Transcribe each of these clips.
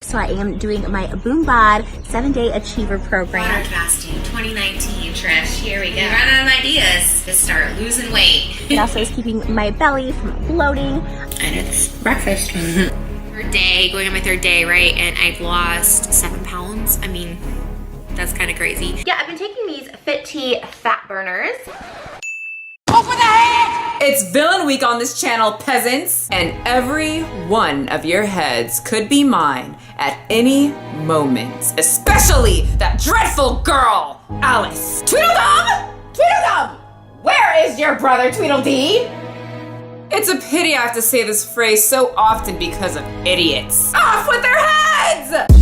so I am doing my Boom Bod 7-Day Achiever program. Water fasting 2019, Trish. Here we go. Run out of ideas to start losing weight. It also is keeping my belly from bloating. And it's breakfast. Third day, going on my third day, right? And I've lost 7 pounds. I mean, that's kind of crazy. Yeah, I've been taking these Fit Tea fat burners. Over the head! It's Villain Week on this channel, peasants, and every one of your heads could be mine at any moment, especially that dreadful girl, Alice. Tweedledum! Tweedledum! Where is your brother, Tweedledee? It's a pity I have to say this phrase so often because of idiots. Off with their heads!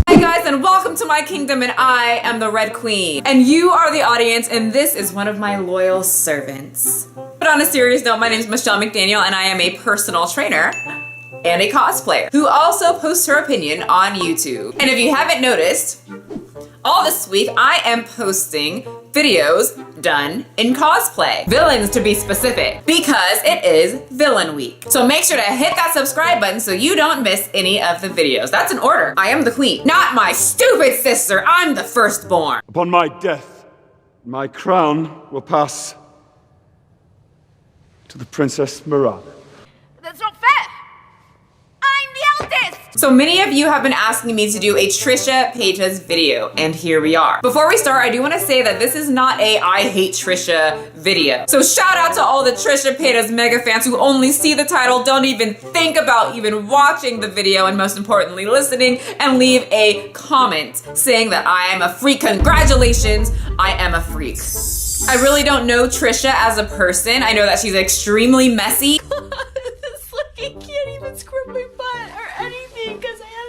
Hey guys, and welcome to my kingdom, and I am the Red Queen. And you are the audience, and this is one of my loyal servants. But on a serious note, my name is Michelle McDaniel, and I am a personal trainer and a cosplayer who also posts her opinion on YouTube. And if you haven't noticed, all this week I am posting videos done in cosplay. Villains to be specific, because it is Villain Week. So make sure to hit that subscribe button so you don't miss any of the videos. That's an order. I am the queen, not my stupid sister. I'm the firstborn. Upon my death, my crown will pass to the Princess Miranda. That's not fair! I'm the eldest! So many of you have been asking me to do a Trisha Paytas video, and here we are. Before we start, I do want to say that this is not a I hate Trisha video. So shout out to all the Trisha Paytas mega fans who only see the title, don't even think about even watching the video, and most importantly, listening, and leave a comment saying that I am a freak. Congratulations, I am a freak. I really don't know Trisha as a person. I know that she's extremely messy. It's like I can't even scrub my butt or anything because I have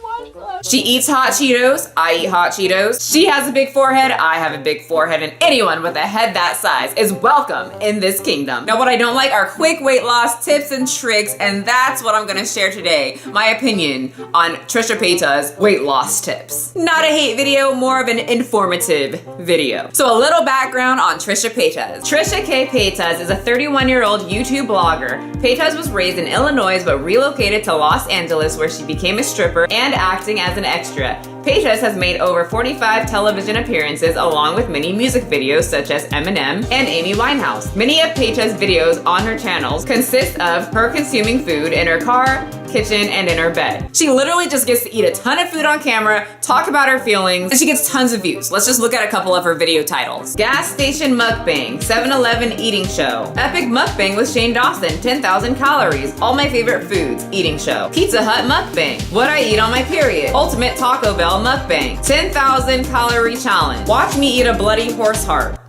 washcloths. She eats hot Cheetos, I eat hot Cheetos. She has a big forehead, I have a big forehead, and anyone with a head that size is welcome in this kingdom. Now what I don't like are quick weight loss tips and tricks, and that's what I'm gonna share today. My opinion on Trisha Paytas' weight loss tips. Not a hate video, more of an informative video. So a little background on Trisha Paytas. Trisha K. Paytas is a 31-year-old YouTube blogger. Paytas was raised in Illinois but relocated to Los Angeles where she became a stripper and acting as an extra. Paytas has made over 45 television appearances along with many music videos such as Eminem and Amy Winehouse. Many of Paytas' videos on her channels consist of her consuming food in her car, kitchen, and in her bed. She literally just gets to eat a ton of food on camera, talk about her feelings, and she gets tons of views. Let's just look at a couple of her video titles. Gas Station Mukbang, 7-Eleven Eating Show, Epic Mukbang with Shane Dawson, 10,000 calories, All My Favorite Foods, Eating Show, Pizza Hut Mukbang, What I Eat on My Period, Ultimate Taco Bell Mukbang, 10,000 Calorie Challenge, Watch Me Eat a Bloody Horse Heart.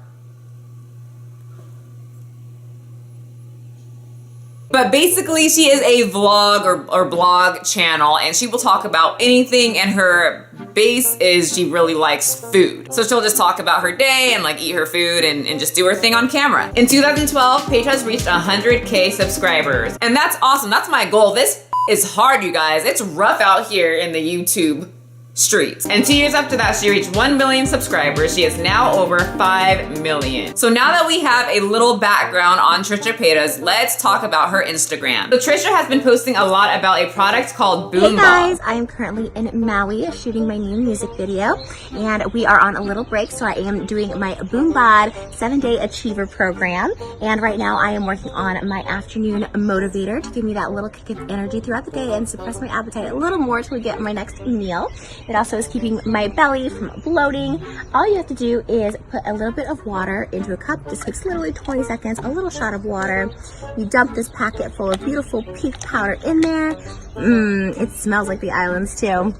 But basically, she is a vlog or blog channel, and she will talk about anything, and her base is she really likes food. So she'll just talk about her day and like eat her food and just do her thing on camera. In 2012, Paytas reached 100K subscribers, and that's awesome. That's my goal. This is hard, you guys. It's rough out here in the YouTube streets. And 2 years after that, she reached 1 million subscribers. She is now over 5 million. So now that we have a little background on Trisha Paytas, let's talk about her Instagram. So Trisha has been posting a lot about a product called Boom Bod. Hey guys, I am currently in Maui shooting my new music video, and we are on a little break, so I am doing my Boom Bod 7-Day Achiever program. And right now I am working on my afternoon motivator to give me that little kick of energy throughout the day and suppress my appetite a little more till we get my next meal. It also is keeping my belly from bloating. All you have to do is put a little bit of water into a cup. This takes literally 20 seconds, a little shot of water. You dump this packet full of beautiful pink powder in there. It smells like the islands too.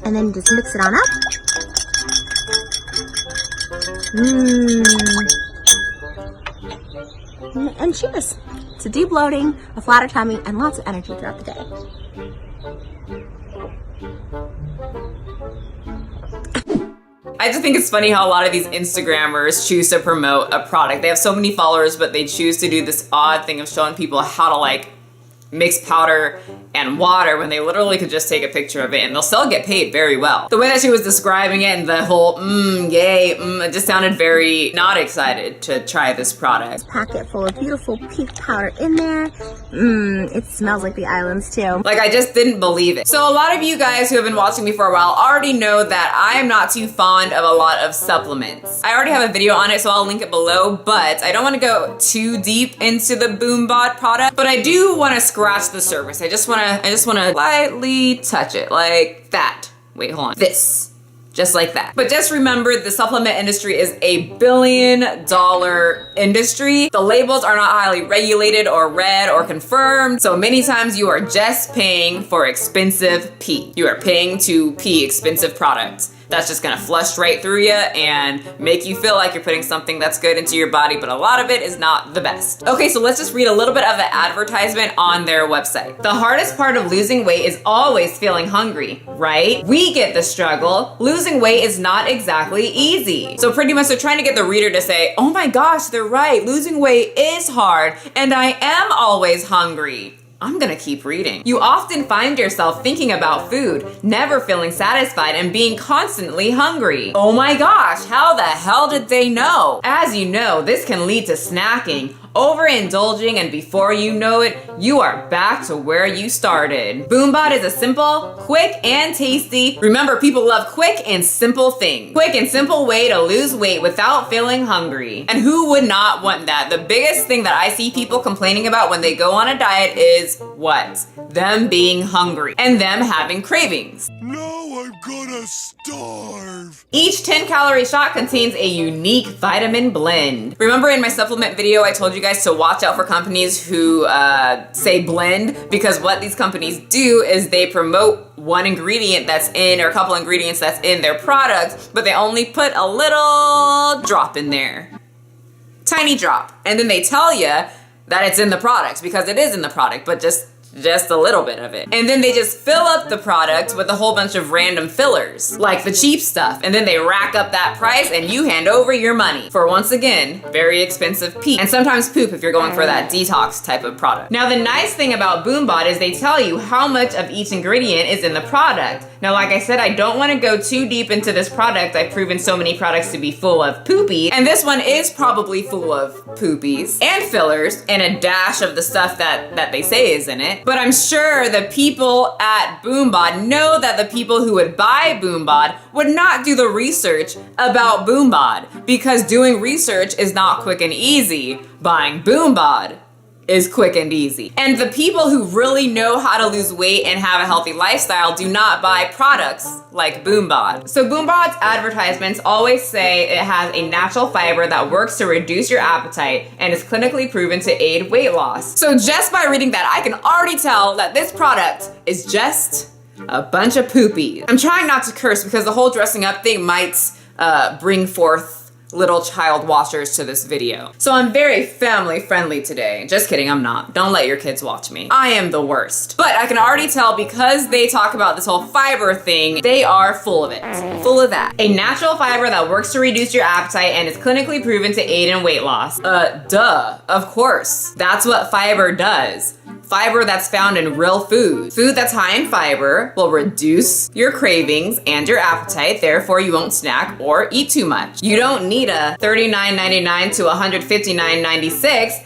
And then just mix it on up. And cheers to de-bloating, a flatter tummy, and lots of energy throughout the day. I just think it's funny how a lot of these Instagrammers choose to promote a product. They have so many followers, but they choose to do this odd thing of showing people how to like mixed powder and water when they literally could just take a picture of it and they'll still get paid very well. The way that she was describing it and the whole it just sounded very not excited to try this product. Packet full of beautiful pink powder in there. It smells like the islands too. Like, I just didn't believe it. So a lot of you guys who have been watching me for a while already know that I am not too fond of a lot of supplements. I already have a video on it, so I'll link it below, but I don't want to go too deep into the BoomBod product, but I do want to scratch the surface. I just want to lightly touch it like that. Wait, hold on. This. Just like that. But just remember, the supplement industry is a $1 billion industry. The labels are not highly regulated or read or confirmed. So many times you are just paying for expensive pee. You are paying to pee expensive products. That's just gonna flush right through you and make you feel like you're putting something that's good into your body, but a lot of it is not the best. Okay, so let's just read a little bit of the advertisement on their website. The hardest part of losing weight is always feeling hungry, right? We get the struggle. Losing weight is not exactly easy. So pretty much they're trying to get the reader to say, oh my gosh, they're right. Losing weight is hard and I am always hungry. I'm gonna keep reading. You often find yourself thinking about food, never feeling satisfied, and being constantly hungry. Oh my gosh, how the hell did they know? As you know, this can lead to snacking, overindulging, and before you know it, you are back to where you started. BoomBod is a simple, quick, and tasty. Remember, people love quick and simple things. Quick and simple way to lose weight without feeling hungry. And who would not want that? The biggest thing that I see people complaining about when they go on a diet is what? Them being hungry and them having cravings. No, I'm gonna starve. Each 10-calorie shot contains a unique vitamin blend. Remember in my supplement video, I told you guys to watch out for companies who say blend, because what these companies do is they promote one ingredient that's in, or a couple ingredients that's in their product, but they only put a little drop in there. Tiny drop. And then they tell you that it's in the product, because it is in the product, but just a little bit of it. And then they just fill up the product with a whole bunch of random fillers, like the cheap stuff. And then they rack up that price and you hand over your money for, once again, very expensive pee. And sometimes poop if you're going for that detox type of product. Now, the nice thing about BoomBod is they tell you how much of each ingredient is in the product. Now, like I said, I don't want to go too deep into this product. I've proven so many products to be full of poopy, and this one is probably full of poopies and fillers and a dash of the stuff that they say is in it. But I'm sure the people at BoomBod know that the people who would buy BoomBod would not do the research about BoomBod, because doing research is not quick and easy. Buying BoomBod is quick and easy. And the people who really know how to lose weight and have a healthy lifestyle do not buy products like BoomBod. So BoomBod's advertisements always say it has a natural fiber that works to reduce your appetite and is clinically proven to aid weight loss. So just by reading that, I can already tell that this product is just a bunch of poopies. I'm trying not to curse because the whole dressing up thing might bring forth little child watchers to this video. So I'm very family friendly today. Just kidding, I'm not. Don't let your kids watch me. I am the worst. But I can already tell, because they talk about this whole fiber thing, they are full of it. Full of that. A natural fiber that works to reduce your appetite and is clinically proven to aid in weight loss. Duh, of course. That's what fiber does. Fiber that's found in real food. Food that's high in fiber will reduce your cravings and your appetite, therefore you won't snack or eat too much. You don't need a $39.99 to $159.96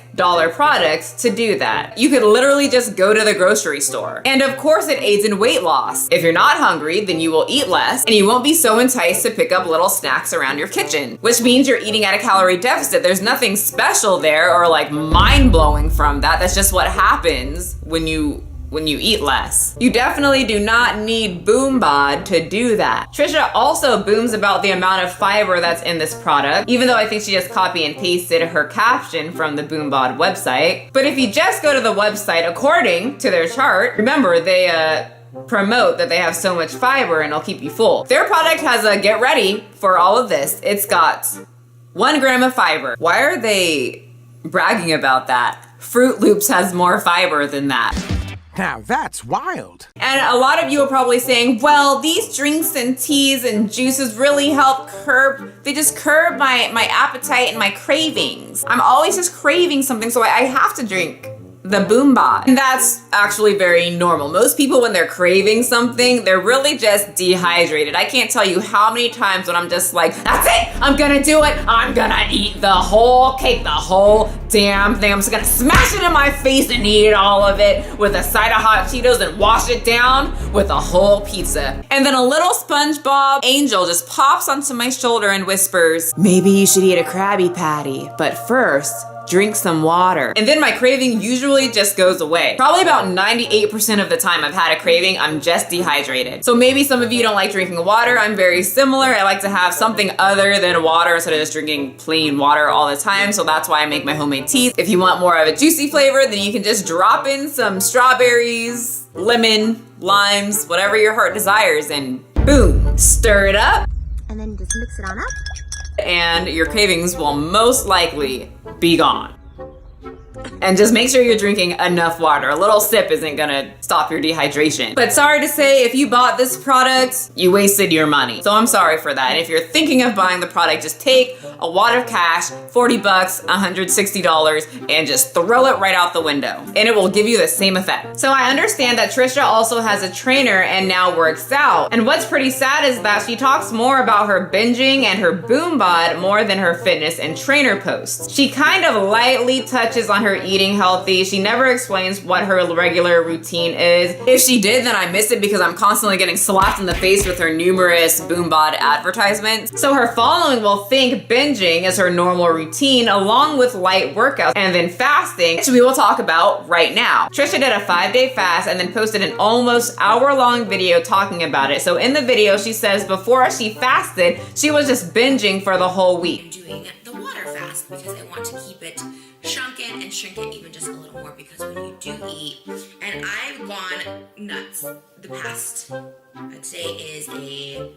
products to do that. You could literally just go to the grocery store. And of course it aids in weight loss. If you're not hungry, then you will eat less and you won't be so enticed to pick up little snacks around your kitchen, which means you're eating at a calorie deficit. There's nothing special there or like mind-blowing from that. That's just what happens when you eat less. You definitely do not need BoomBod to do that. Trisha also booms about the amount of fiber that's in this product, even though I think she just copy and pasted her caption from the BoomBod website. But if you just go to the website, according to their chart, remember they promote that they have so much fiber and it'll keep you full. Their product has a, get ready for all of this, it's got 1 gram of fiber. Why are they bragging about that? Fruit Loops has more fiber than that. Now that's wild. And a lot of you are probably saying, well, these drinks and teas and juices really help they just curb my appetite and my cravings. I'm always just craving something, so I have to drink the boom bod. And that's actually very normal. Most people, when they're craving something, they're really just dehydrated. I can't tell you how many times when I'm just like, that's it, I'm gonna do it. I'm gonna eat the whole cake, the whole damn thing. I'm just gonna smash it in my face and eat all of it with a side of hot Cheetos and wash it down with a whole pizza. And then a little SpongeBob angel just pops onto my shoulder and whispers, maybe you should eat a Krabby Patty, but first, drink some water. And then my craving usually just goes away. Probably about 98% of the time I've had a craving, I'm just dehydrated. So maybe some of you don't like drinking water. I'm very similar. I like to have something other than water instead of just drinking plain water all the time. So that's why I make my homemade teas. If you want more of a juicy flavor, then you can just drop in some strawberries, lemon, limes, whatever your heart desires, and boom, stir it up. And then just mix it on up. And your cravings will most likely be gone. And just make sure you're drinking enough water. A little sip isn't gonna stop your dehydration. But sorry to say, if you bought this product, you wasted your money. So I'm sorry for that. And if you're thinking of buying the product, just take a wad of cash, 40 bucks, $160, and just throw it right out the window. And it will give you the same effect. So I understand that Trisha also has a trainer and now works out. And what's pretty sad is that she talks more about her binging and her boom bod more than her fitness and trainer posts. She kind of lightly touches on her eating healthy. She never explains what her regular routine is. If she did, then I miss it because I'm constantly getting slapped in the face with her numerous boom bod advertisements. So her following will think binging is her normal routine along with light workouts and then fasting, which we will talk about right now. Trisha did a 5-day fast and then posted an almost hour-long video talking about it. So in the video, she says before she fasted, she was just binging for the whole week. I'm doing the water fast because I want to keep it shrunken and shrink it even just a little more, because when you do eat, and I've gone nuts the past, today is a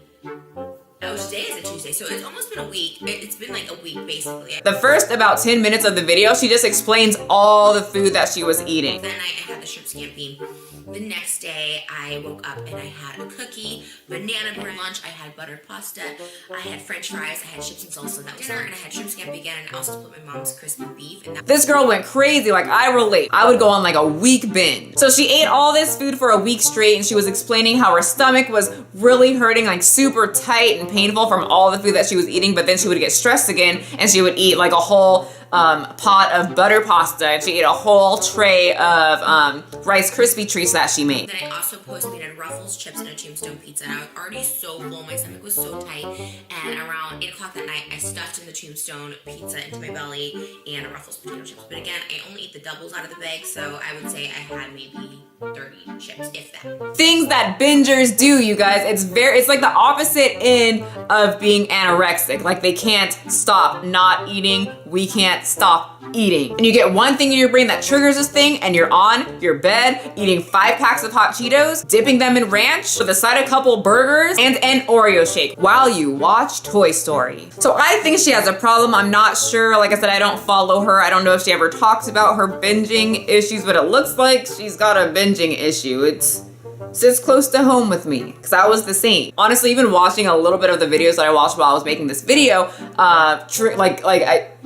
Tuesday, so it's almost been a week. It's been like a week basically. The first about 10 minutes of the video, she just explains all the food that she was eating. That night I had the shrimp scampi. The next day I woke up and I had a cookie, banana bread. Lunch I had buttered pasta, I had french fries, I had chips and salsa. That was dinner, and I had shrimp scampi again, and I also split my mom's crispy beef. And This girl went crazy, like I relate. I would go on like a week binge. So she ate all this food for a week straight, and she was explaining how her stomach was really hurting, like super tight and painful from all the food that she was eating, but then she would get stressed again and she would eat like a whole pot of butter pasta, and she ate a whole tray of Rice Krispie treats that she made. then I also postmated Ruffles chips and a Tombstone pizza, and I was already so full, my stomach was so tight, and around 8 o'clock that night I stuffed in the Tombstone pizza into my belly and a Ruffles potato chips. But again, I only eat the doubles out of the bag, so I would say I had maybe 30 chips, if that. Things that bingers do, you guys. It's like the opposite end of being anorexic. Like they can't stop not eating. We can't stop eating. And you get one thing in your brain that triggers this thing, and you're on your bed eating 5 packs of hot Cheetos, dipping them in ranch with a side of couple burgers and an Oreo shake while you watch Toy Story. So I think she has a problem. I'm not sure. Like I said, I don't follow her. I don't know if she ever talks about her binging issues, but it looks like she's got a binging issue. It sits close to home with me because I was the same. Honestly, even watching a little bit of the videos that I watched while I was making this video,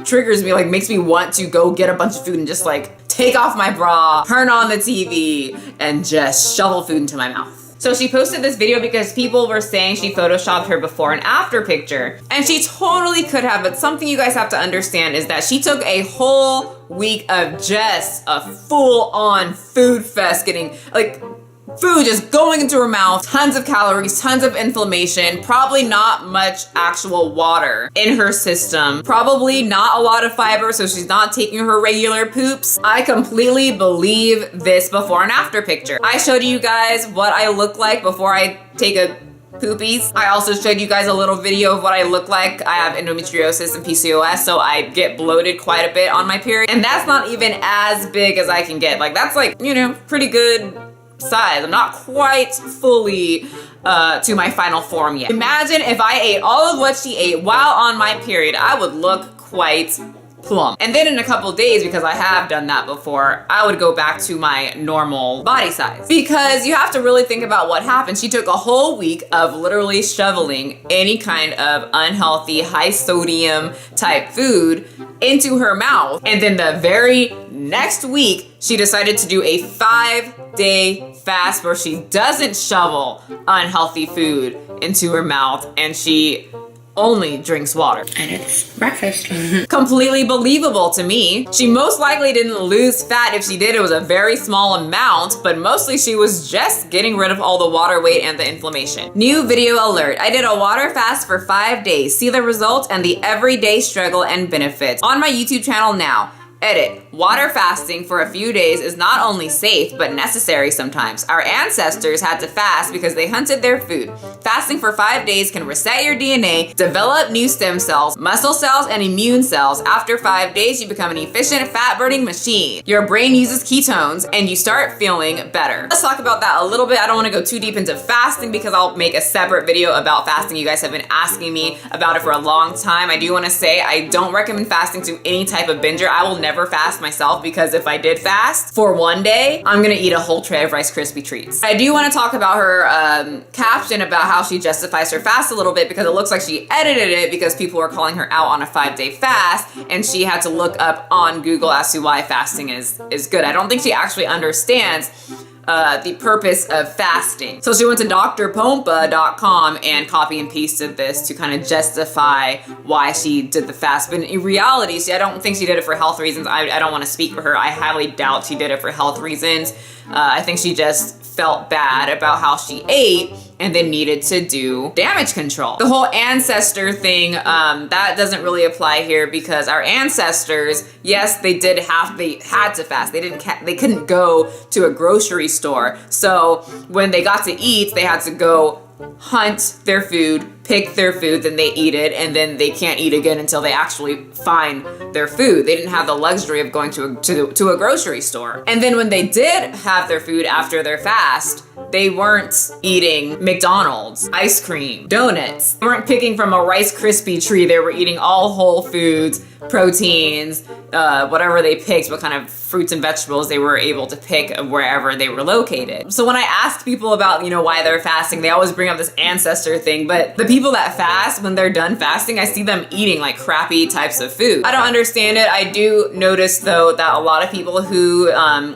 triggers me, like makes me want to go get a bunch of food and just like take off my bra, turn on the TV, and just shovel food into my mouth. So she posted this video because people were saying she photoshopped her before and after picture. And she totally could have, but something you guys have to understand is that she took a whole week of just a full-on food fest, getting like food just going into her mouth, tons of calories, tons of inflammation, probably not much actual water in her system, probably not a lot of fiber, so she's not taking her regular poops. I completely believe this before and after picture. I showed you guys what I look like before I take a poopies. I also showed you guys a little video of what I look like. I have endometriosis and PCOS, so I get bloated quite a bit on my period, and that's not even as big as I can get. Like that's like, you know, pretty good size. I'm not quite fully to my final form yet. Imagine if I ate all of what she ate while on my period, I would look quite plump. And then in a couple days, because I have done that before, I would go back to my normal body size. Because you have to really think about what happened. She took a whole week of literally shoveling any kind of unhealthy, high sodium type food into her mouth. And then the very next week, she decided to do a 5-day fast where she doesn't shovel unhealthy food into her mouth and she only drinks water. And it's breakfast. Completely believable to me. She most likely didn't lose fat. If she did, it was a very small amount, but mostly she was just getting rid of all the water weight and the inflammation. New video alert. I did a water fast for 5 days. See the results and the everyday struggle and benefits on my YouTube channel now. Edit. Water fasting for a few days is not only safe, but necessary sometimes. Our ancestors had to fast because they hunted their food. Fasting for 5 days can reset your DNA, develop new stem cells, muscle cells, and immune cells. After 5 days, you become an efficient fat-burning machine. Your brain uses ketones, and you start feeling better. Let's talk about that a little bit. I don't want to go too deep into fasting because I'll make a separate video about fasting. You guys have been asking me about it for a long time. I do want to say I don't recommend fasting to any type of binger. I will never fast myself because if I did fast for 1 day, I'm gonna eat a whole tray of Rice Krispie treats. I do want to talk about her caption about how she justifies her fast a little bit because it looks like she edited it because people were calling her out on a 5-day fast and she had to look up on Google as to why fasting is good. I don't think she actually understands the purpose of fasting. So she went to drpompa.com and copy and pasted this to kind of justify why she did the fast. But in reality, I don't think she did it for health reasons. I don't want to speak for her. I highly doubt she did it for health reasons. I think she just felt bad about how she ate and then needed to do damage control. The whole ancestor thing, that doesn't really apply here because our ancestors, yes, they had to fast. They couldn't go to a grocery store. So when they got to eat, they had to go hunt their food, pick their food, then they eat it, and then they can't eat again until they actually find their food. They didn't have the luxury of going to a grocery store. And then when they did have their food after their fast, they weren't eating McDonald's, ice cream, donuts. They weren't picking from a Rice Krispie tree. They were eating all whole foods, proteins, whatever they picked, what kind of fruits and vegetables they were able to pick wherever they were located. So when I ask people about, why they're fasting, they always bring up this ancestor thing, but the people that fast, when they're done fasting, I see them eating like crappy types of food. I don't understand it. I do notice though that a lot of people who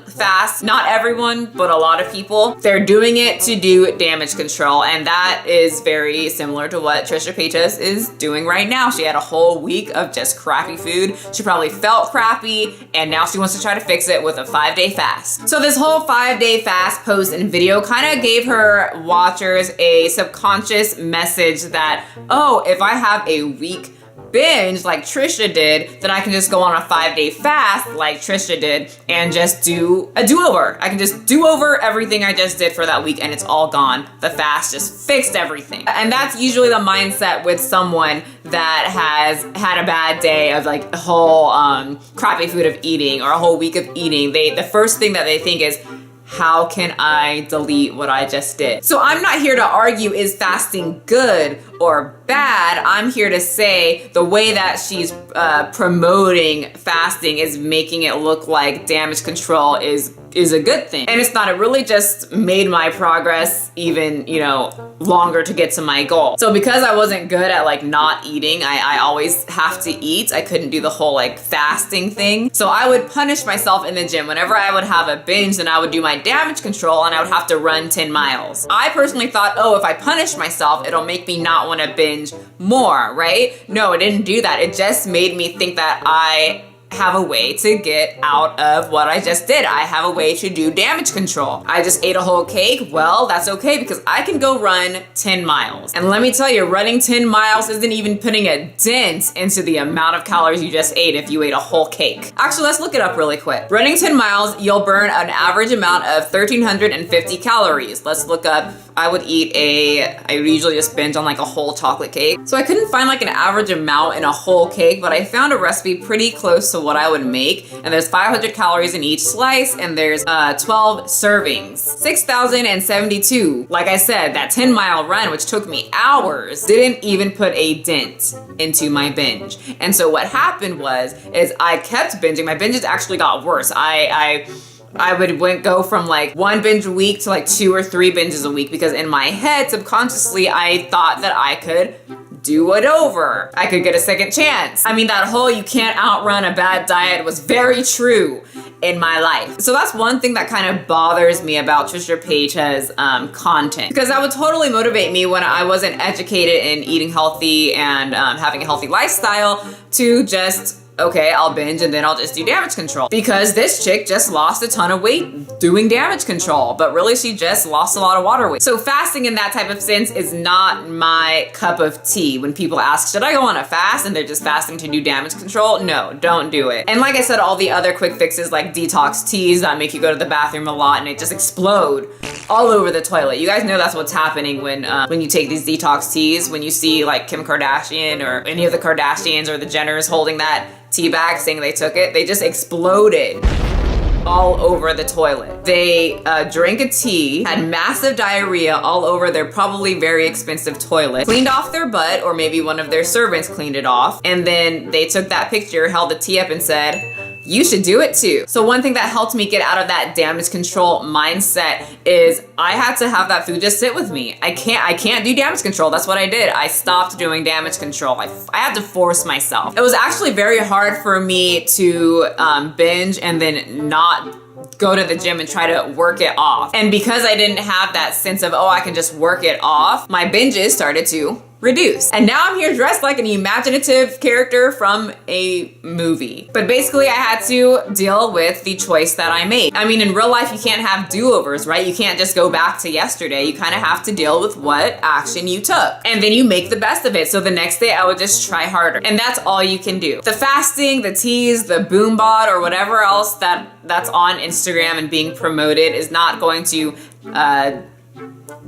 fast, not everyone, but a lot of people, they're doing it to do damage control, and that is very similar to what Trisha Paytas is doing right now. She had a whole week of just crappy food. She probably felt crappy, and now she wants to try to fix it with a 5-day fast. So this whole 5-day fast post and video kind of gave her watchers a subconscious message that, oh, if I have a week binge like Trisha did, then I can just go on a 5-day fast like Trisha did and just do a do-over. I can just do over everything I just did for that week and it's all gone. The fast just fixed everything. And that's usually the mindset with someone that has had a bad day of like a whole crappy food of eating or a whole week of eating. The first thing that they think is, how can I delete what I just did? So I'm not here to argue is fasting good or bad. I'm here to say the way that she's promoting fasting is making it look like damage control is a good thing. And it's not. It really just made my progress even, longer to get to my goal. So because I wasn't good at like not eating, I always have to eat. I couldn't do the whole like fasting thing. So I would punish myself in the gym. Whenever I would have a binge, then I would do my damage control and I would have to run 10 miles. I personally thought, oh, if I punish myself, it'll make me not want to binge more, right? No, it didn't do that. It just made me think that I have a way to get out of what I just did. I have a way to do damage control. I just ate a whole cake. Well, that's okay because I can go run 10 miles. And let me tell you, running 10 miles isn't even putting a dent into the amount of calories you just ate if you ate a whole cake. Actually, let's look it up really quick. Running 10 miles, you'll burn an average amount of 1,350 calories. Let's look up. I usually just binge on like a whole chocolate cake. So I couldn't find like an average amount in a whole cake, but I found a recipe pretty close to what I would make. And there's 500 calories in each slice and there's 12 servings. 6,072. Like I said, that 10-mile run, which took me hours, didn't even put a dent into my binge. And so what happened is I kept binging. My binges actually got worse. I would go from like 1 binge a week to like 2 or 3 binges a week because in my head, subconsciously, I thought that I could do it over. I could get a second chance. I mean, that whole you can't outrun a bad diet was very true. in my life. So that's one thing that kind of bothers me about Trisha Paytas' content, because that would totally motivate me when I wasn't educated in eating healthy and having a healthy lifestyle to just, okay, I'll binge and then I'll just do damage control. Because this chick just lost a ton of weight doing damage control, but really she just lost a lot of water weight. So fasting in that type of sense is not my cup of tea. When people ask, should I go on a fast, and they're just fasting to do damage control? No, don't do it. And like I said, all the other quick fixes like detox teas that make you go to the bathroom a lot and it just explode all over the toilet. You guys know that's what's happening when you take these detox teas. When you see like Kim Kardashian or any of the Kardashians or the Jenners holding that tea bag saying they took it, they just exploded all over the toilet. They drank a tea, had massive diarrhea all over their probably very expensive toilet, cleaned off their butt, or maybe one of their servants cleaned it off, and then they took that picture, held the tea up and said, you should do it too. So one thing that helped me get out of that damage control mindset is I had to have that food just sit with me. I can't do damage control. That's what I did. I stopped doing damage control. I had to force myself. It was actually very hard for me to binge and then not go to the gym and try to work it off. And because I didn't have that sense of, oh, I can just work it off, my binges started to reduce. And now I'm here dressed like an imaginative character from a movie. But basically I had to deal with the choice that I made. I mean, in real life, you can't have do-overs, right? You can't just go back to yesterday. You kind of have to deal with what action you took. And then you make the best of it. So the next day I would just try harder. And that's all you can do. The fasting, the teas, the boom bod, or whatever else that's on Instagram and being promoted is not going to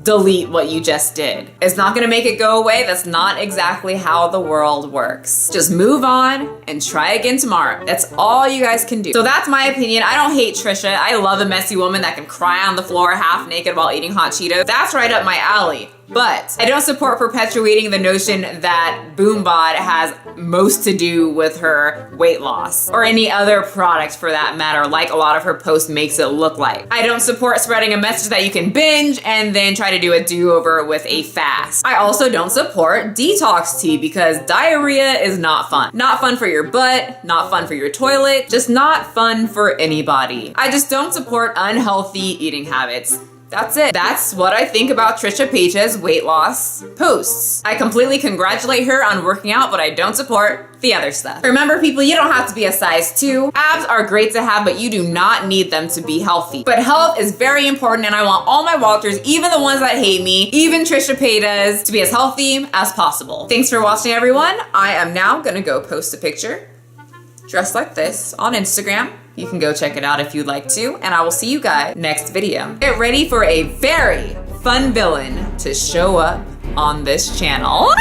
delete what you just did. It's not gonna make it go away. That's not exactly how the world works. Just move on and try again tomorrow. That's all you guys can do. So that's my opinion. I don't hate Trisha. I love a messy woman that can cry on the floor half naked while eating hot Cheetos. That's right up my alley. But I don't support perpetuating the notion that Boom Bod has most to do with her weight loss, or any other product for that matter, like a lot of her posts makes it look like. I don't support spreading a message that you can binge and then try to do a do-over with a fast. I also don't support detox tea because diarrhea is not fun. Not fun for your butt, not fun for your toilet, just not fun for anybody. I just don't support unhealthy eating habits. That's it. That's what I think about Trisha Paytas' weight loss posts. I completely congratulate her on working out, but I don't support the other stuff. Remember, people, you don't have to be a size 2. Abs are great to have, but you do not need them to be healthy. But health is very important, and I want all my Walters, even the ones that hate me, even Trisha Paytas, to be as healthy as possible. Thanks for watching, everyone. I am now gonna go post a picture dressed like this on Instagram. You can go check it out if you'd like to, and I will see you guys next video. Get ready for a very fun villain to show up on this channel.